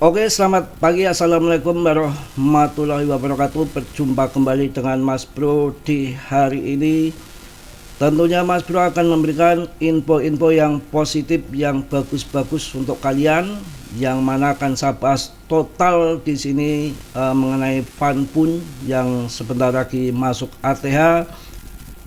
Oke, selamat pagi. Assalamualaikum warahmatullahi wabarakatuh. Berjumpa kembali dengan Mas Bro di hari ini. Tentunya Mas Bro akan memberikan info-info yang positif, yang bagus-bagus untuk kalian, yang mana akan saya bahas total di sini mengenai Fanpun yang sebentar lagi masuk ATH.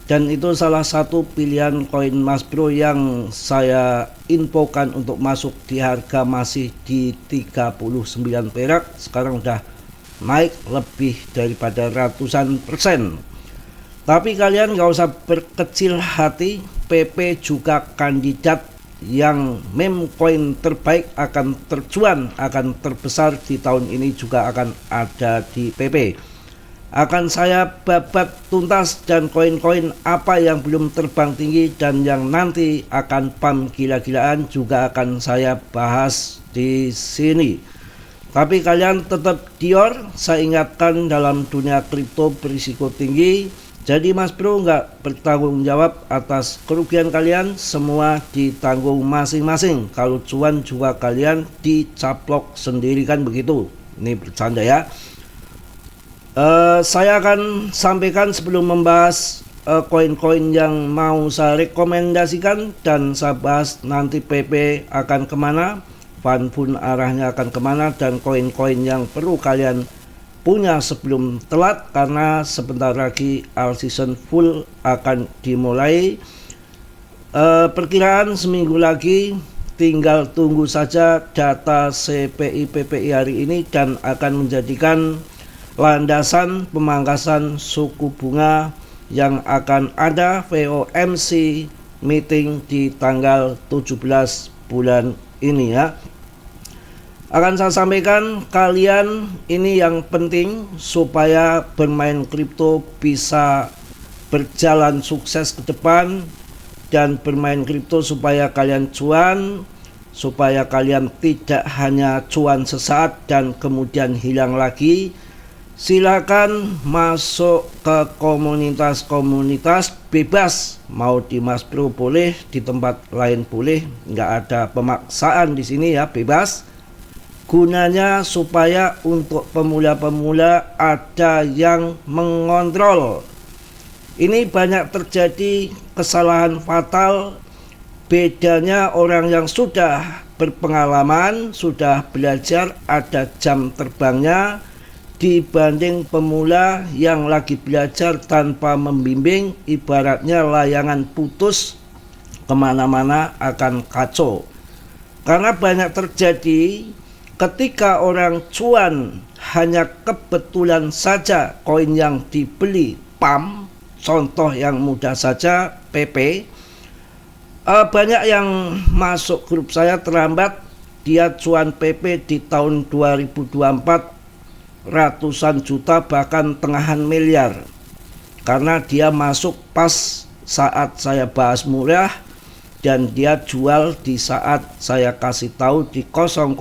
Dan itu salah satu pilihan koin Mas Bro yang saya infokan untuk masuk di harga masih di 39 perak. Sekarang udah naik lebih daripada ratusan persen. Tapi kalian gak usah berkecil hati, PP juga kandidat yang meme coin terbaik, akan tercuan, akan terbesar di tahun ini juga akan ada di PP. Akan saya babat tuntas dan koin-koin apa yang belum terbang tinggi dan yang nanti akan pam gila-gilaan juga akan saya bahas di sini. Tapi kalian tetap dior, saya ingatkan dalam dunia kripto berisiko tinggi. Jadi Mas Bro nggak bertanggung jawab atas kerugian kalian, semua ditanggung masing-masing. Kalau cuan juga kalian dicaplok sendiri, kan begitu. Ini bercanda ya. Saya akan sampaikan sebelum membahas koin-koin yang mau saya rekomendasikan, dan saya bahas nanti PP akan kemana, Fanpun arahnya akan kemana, dan koin-koin yang perlu kalian punya sebelum telat, karena sebentar lagi all season full akan dimulai. Perkiraan seminggu lagi, tinggal tunggu saja data CPI PPI hari ini dan akan menjadikan landasan pemangkasan suku bunga yang akan ada FOMC meeting di tanggal 17 bulan ini ya. Akan saya sampaikan kalian ini yang penting supaya bermain kripto bisa berjalan sukses ke depan, dan bermain kripto supaya kalian cuan, supaya kalian tidak hanya cuan sesaat dan kemudian hilang lagi. Silakan masuk ke komunitas-komunitas bebas, mau di Mas Bro boleh, di tempat lain boleh, nggak ada pemaksaan di sini ya, bebas. Gunanya supaya untuk pemula-pemula ada yang mengontrol. Ini banyak terjadi kesalahan fatal. Bedanya orang yang sudah berpengalaman, sudah belajar, ada jam terbangnya, dibanding pemula yang lagi belajar tanpa membimbing. Ibaratnya layangan putus, kemana-mana akan kacau. Karena banyak terjadi ketika orang cuan hanya kebetulan saja koin yang dibeli pam. Contoh yang mudah saja PP. Banyak yang masuk grup saya terlambat, dia cuan PP di tahun 2024 ratusan juta, bahkan tengahan miliar, karena dia masuk pas saat saya bahas murah dan dia jual di saat saya kasih tahu di 0,4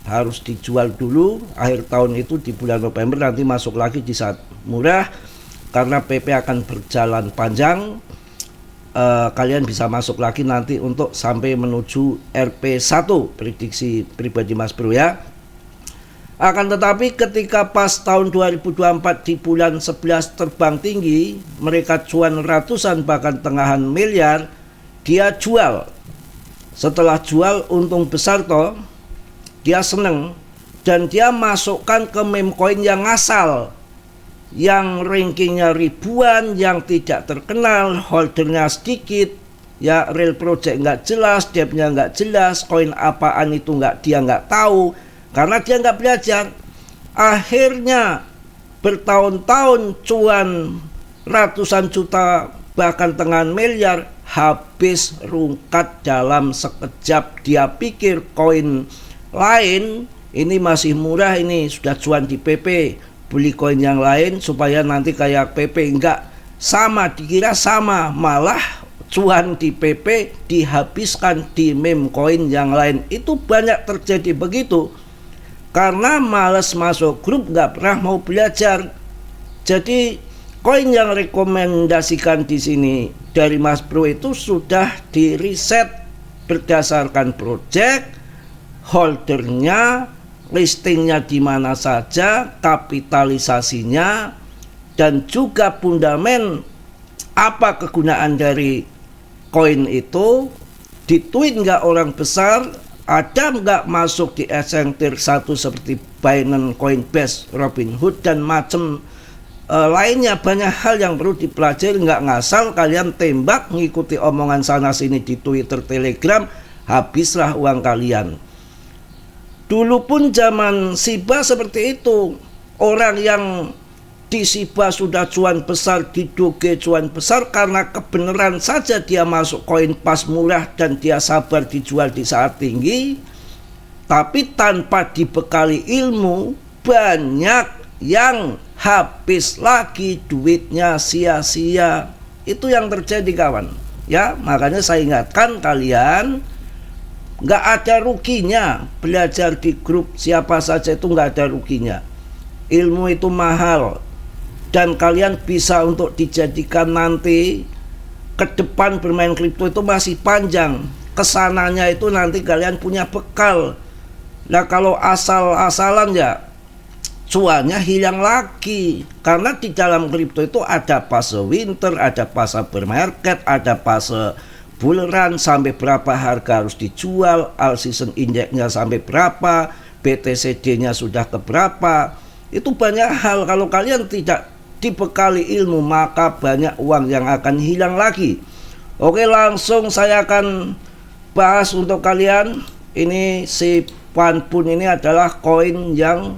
harus dijual dulu. Akhir tahun itu di bulan November, nanti masuk lagi di saat murah. Karena PP akan berjalan panjang, kalian bisa masuk lagi nanti untuk sampai menuju RP1, prediksi pribadi Mas Bro ya. Akan tetapi ketika pas tahun 2024 di bulan 11 terbang tinggi, mereka cuan ratusan bahkan tengahan miliar, dia jual. Setelah jual untung besar toh, dia seneng, dan dia masukkan ke meme coin yang asal, yang rankingnya ribuan, yang tidak terkenal, holdernya sedikit ya, real project nggak jelas, depnya nggak jelas, koin apaan itu dia nggak tahu, karena dia nggak belajar. Akhirnya bertahun-tahun cuan ratusan juta bahkan tengahan miliar, habis rungkat dalam sekejap. Dia pikir koin lain ini masih murah, ini sudah cuan di PP, beli koin yang lain supaya nanti kayak PP. Enggak sama, dikira sama, malah cuan di PP dihabiskan di meme coin yang lain. Itu banyak terjadi begitu, karena males masuk grup, nggak pernah mau belajar. Jadi koin yang rekomendasikan di sini dari Mas Bro itu sudah di riset berdasarkan project, holdernya, listingnya di mana saja, kapitalisasinya, dan juga fundament apa kegunaan dari koin itu, ditweet nggak orang besar, ada nggak masuk di esentir satu seperti Binance, Coinbase, Robinhood, dan macam lainnya. Banyak hal yang perlu dipelajari, nggak ngasal kalian tembak ngikuti omongan sana sini di Twitter, Telegram, habislah uang kalian. Dulu pun zaman Shiba seperti itu, orang yang di Shiba sudah cuan besar, di Doge cuan besar, karena kebenaran saja dia masuk koin pas murah dan dia sabar dijual di saat tinggi, tapi tanpa dibekali ilmu, banyak yang habis lagi duitnya sia-sia. Itu yang terjadi kawan ya. Makanya saya ingatkan kalian, nggak ada ruginya belajar di grup siapa saja, itu nggak ada ruginya. Ilmu itu mahal, dan kalian bisa untuk dijadikan nanti ke depan bermain kripto itu masih panjang. Kesananya itu nanti kalian punya bekal. Nah kalau asal-asalan ya cuannya hilang lagi. Karena di dalam kripto itu ada fase winter, ada fase bear market, ada fase bull run, sampai berapa harga harus dijual, all season indexnya sampai berapa, BTCD-nya sudah ke berapa. Itu banyak hal, kalau kalian tidak dibekali ilmu maka banyak uang yang akan hilang lagi. Oke, langsung saya akan bahas untuk kalian. Ini si Fanpun ini adalah koin yang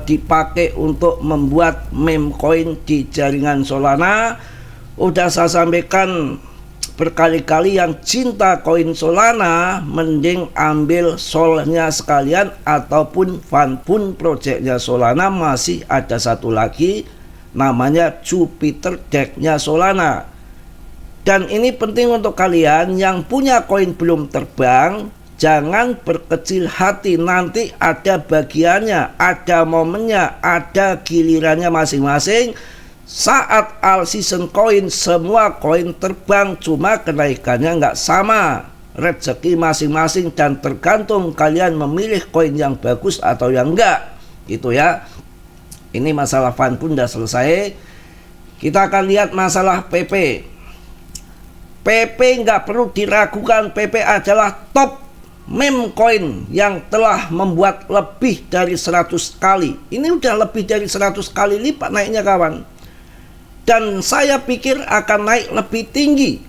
dipakai untuk membuat meme coin di jaringan Solana. Udah saya sampaikan berkali-kali, yang cinta koin Solana mending ambil solnya sekalian ataupun Fanpun projectnya Solana. Masih ada satu lagi namanya Jupiter decknya Solana. Dan ini penting untuk kalian yang punya koin belum terbang, jangan berkecil hati. Nanti ada bagiannya, ada momennya, ada gilirannya masing-masing. Saat all season coin, semua koin terbang, cuma kenaikannya nggak sama. Rezeki masing-masing dan tergantung kalian memilih koin yang bagus atau yang enggak. Gitu ya. Ini masalah Fanpun udah selesai. Kita akan lihat masalah PP. PP nggak perlu diragukan, PP adalah top meme coin yang telah membuat lebih dari 100 kali. Ini udah lebih dari 100 kali lipat naiknya kawan. Dan saya pikir akan naik lebih tinggi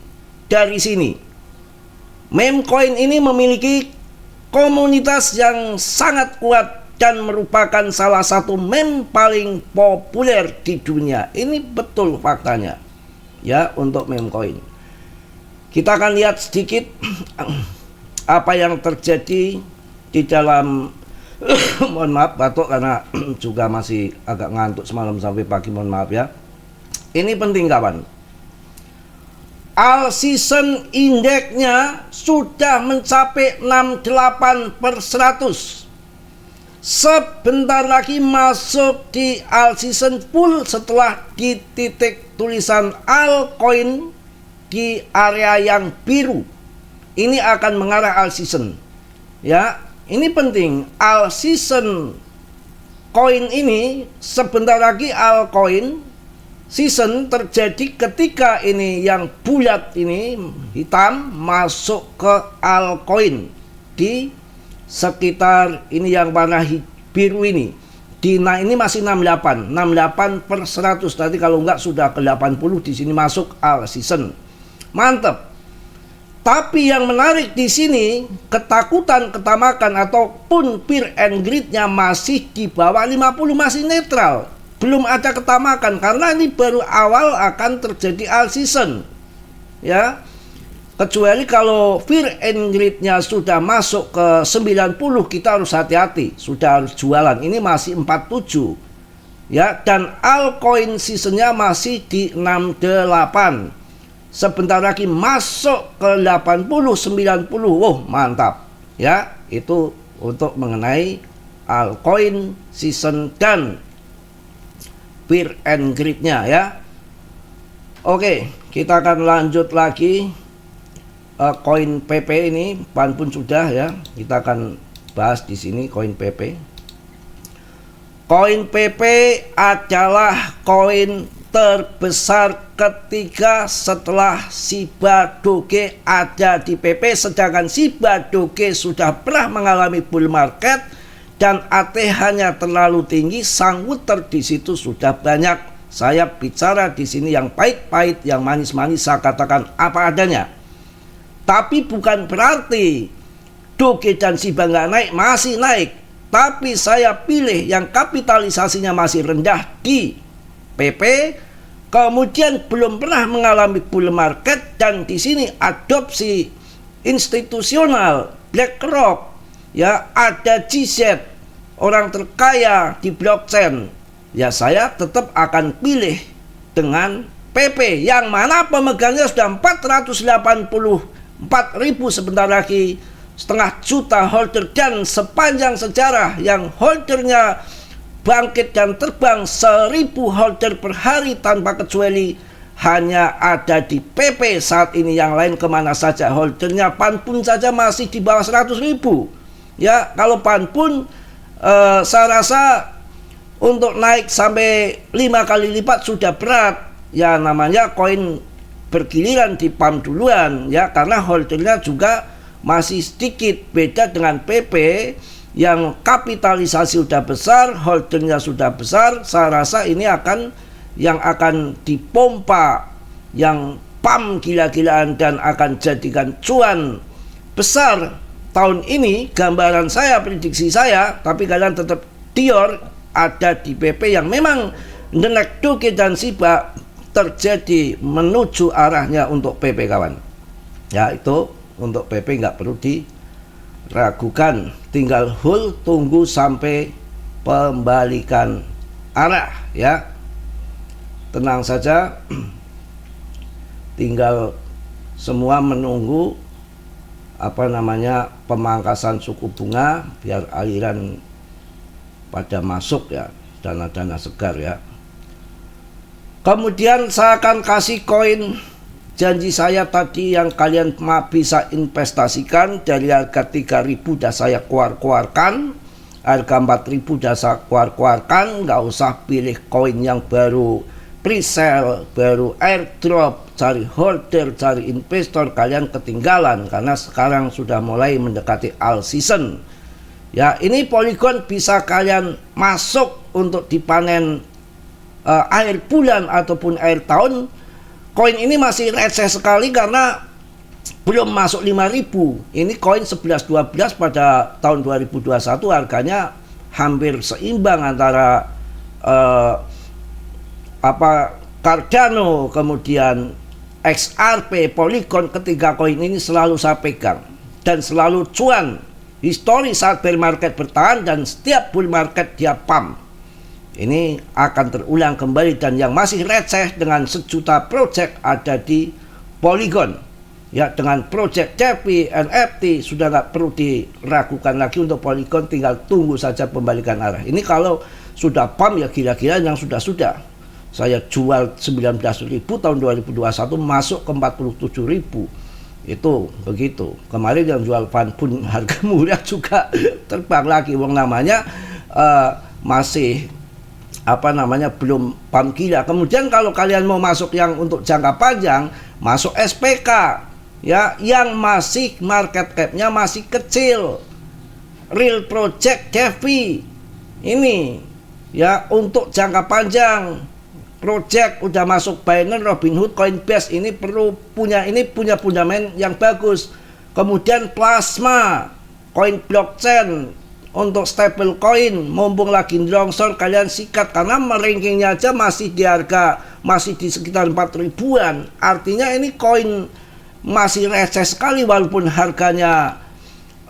dari sini. Meme coin ini memiliki komunitas yang sangat kuat dan merupakan salah satu meme paling populer di dunia. Ini betul faktanya ya untuk meme coin. Kita akan lihat sedikit apa yang terjadi di dalam mohon maaf batuk karena juga masih agak ngantuk semalam sampai pagi, mohon maaf ya. Ini penting kawan. All season indexnya sudah mencapai 68%. Sebentar lagi masuk di all season full setelah di titik tulisan altcoin di area yang biru. Ini akan mengarah all season. Ya, ini penting. All season coin ini sebentar lagi altcoin season terjadi ketika ini yang bulat ini hitam masuk ke altcoin di sekitar ini yang warna biru ini. Nah ini masih 68%. Nanti kalau enggak sudah ke 80 di sini masuk all season. Mantap. Tapi yang menarik di sini ketakutan ketamakan ataupun fear and greed-nya masih di bawah 50, masih netral. Belum ada ketamakan karena ini baru awal akan terjadi all season. Ya. Kecuali kalau fear and greed-nya sudah masuk ke 90, kita harus hati-hati, sudah harus jualan. Ini masih 47. Ya, dan altcoin seasonnya masih di 68. Sebentar lagi masuk ke 80, 90. Wow, mantap. Ya, itu untuk mengenai altcoin season dan fear and greed-nya ya. Oke, kita akan lanjut lagi. Koin PP ini Fanpun sudah ya. Kita akan bahas di sini koin PP. Koin PP adalah koin terbesar ketiga setelah Shiba Doge ada di PP, sedangkan Shiba Doge sudah pernah mengalami bull market dan ATH-nya terlalu tinggi, sangwuter di situ sudah banyak. Saya bicara di sini yang pahit-pahit, yang manis-manis, saya katakan apa adanya. Tapi bukan berarti Doge dan Shiba nggak naik, masih naik. Tapi saya pilih yang kapitalisasinya masih rendah di PP, kemudian belum pernah mengalami bull market, dan di sini adopsi institusional BlackRock, ya, ada GZ, orang terkaya di blockchain. Ya, saya tetap akan pilih dengan PP, yang mana pemegangnya sudah 484.000 sebentar lagi, setengah juta holder, dan sepanjang sejarah yang holdernya bangkit dan terbang 1.000 holder per hari tanpa kecuali hanya ada di PP saat ini. Yang lain kemana saja holdernya? Panpun saja masih di bawah 100.000. Ya, kalau Panpun saya rasa untuk naik sampai 5 kali lipat sudah berat. Ya, namanya koin bergiliran di pump duluan, ya, karena holdernya juga masih sedikit. Beda dengan PP yang kapitalisasi sudah besar, holdernya sudah besar. Saya rasa ini akan dipompa, yang pump gila-gilaan dan akan jadikan cuan besar tahun ini. Gambaran saya, prediksi saya, tapi kalian tetap Dior ada di PP yang memang naik Doge dan Shiba terjadi menuju arahnya untuk PP, kawan. Ya, itu untuk PP nggak perlu diragukan, tinggal hold, tunggu sampai pembalikan arah, ya. Tenang saja, tinggal semua menunggu pemangkasan suku bunga biar aliran pada masuk, ya, dana-dana segar, ya. Kemudian saya akan kasih koin janji saya tadi yang kalian bisa investasikan. Dari harga 3.000 dah saya keluarkan, harga 4.000 dah saya keluarkan. Nggak usah pilih koin yang baru pre-sale, baru airdrop, cari holder, cari investor, kalian ketinggalan karena sekarang sudah mulai mendekati all season. Ya, ini Polygon bisa kalian masuk untuk dipanen akhir bulan ataupun akhir tahun. Koin ini masih receh sekali karena belum masuk 5.000. Ini koin 11-12 pada tahun 2021 harganya hampir seimbang antara Cardano, kemudian XRP, Polygon. Ketiga koin ini selalu saya pegang dan selalu cuan. Histori saat bear market bertahan dan setiap bull market dia pump. Ini akan terulang kembali, dan yang masih receh dengan 1 juta project ada di Polygon. Ya, dengan project DeFi, NFT sudah nggak perlu diragukan lagi untuk Polygon, tinggal tunggu saja pembalikan arah. Ini kalau sudah pump ya gila-gila yang sudah-sudah. Saya jual 19.000 tahun 2021, masuk ke 47.000. Itu begitu. Kemarin yang jual Panpun harga murah juga terbang lagi, wong namanya masih belum pump gila. Kemudian kalau kalian mau masuk yang untuk jangka panjang, masuk SPK, ya, yang masih market cap-nya masih kecil. Real Project DeFi ini, ya, untuk jangka panjang. Project udah masuk Binance, Robinhood, Coinbase, ini punya fundament yang bagus. Kemudian Plasma, koin blockchain untuk stable coin, mumpung lagi longsor kalian sikat karena rankingnya aja masih di harga, masih di sekitar 4.000-an. Artinya ini koin masih receh sekali walaupun harganya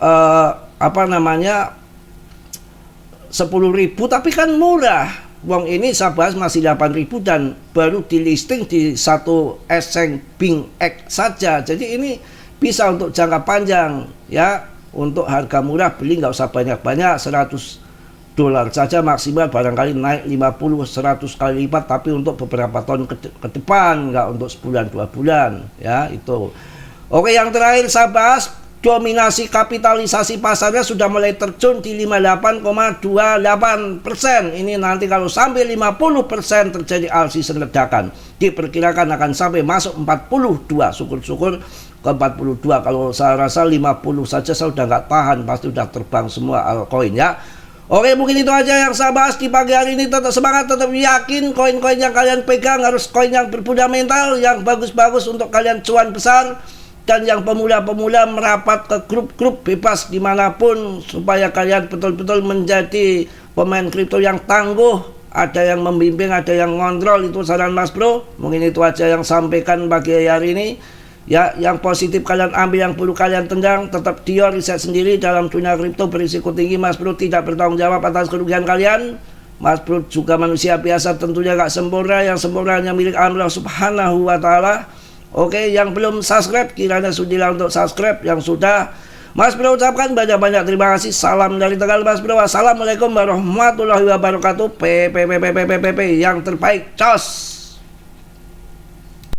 10.000, tapi kan murah. Wong ini saya bahas masih 8.000 dan baru di listing di satu exchange BingX saja. Jadi ini bisa untuk jangka panjang, ya. Untuk harga murah beli nggak usah banyak-banyak, $100 saja maksimal, barangkali naik 50-100 kali lipat, tapi untuk beberapa tahun ke depan, nggak untuk sebulan 2 bulan, ya. Itu oke. Yang terakhir saya bahas dominasi kapitalisasi pasarnya sudah mulai terjun di 58,28%. Ini nanti kalau sampai 50% terjadi season ledakan. Diperkirakan akan sampai masuk 42. Syukur-syukur ke 42. Kalau saya rasa 50 saja saya udah nggak tahan, pasti udah terbang semua altcoin ya. Oke, mungkin itu aja yang saya bahas di pagi hari ini. Tetap semangat, tetap yakin koin-koin yang kalian pegang harus koin yang berfundamental, yang bagus-bagus untuk kalian cuan besar. Dan yang pemula-pemula merapat ke grup-grup bebas dimanapun, supaya kalian betul-betul menjadi pemain kripto yang tangguh. Ada yang membimbing, ada yang ngontrol. Itu saran Mas Bro. Mungkin itu aja yang sampaikan pagi hari ini. Ya, yang positif kalian ambil, yang perlu kalian tendang. Tetap Dio riset sendiri dalam dunia kripto berisiko tinggi. Mas Bro tidak bertanggung jawab atas kerugian kalian. Mas Bro juga manusia biasa, tentunya gak sempurna. Yang sempurna hanya milik Allah Subhanahu wa Ta'ala. Oke, yang belum subscribe kiranya sudilah untuk subscribe. Yang sudah, Mas Bro ucapkan banyak-banyak terima kasih. Salam dari Tegal Mas Bro. Assalamualaikum warahmatullahi wabarakatuh. Yang terbaik. Cos.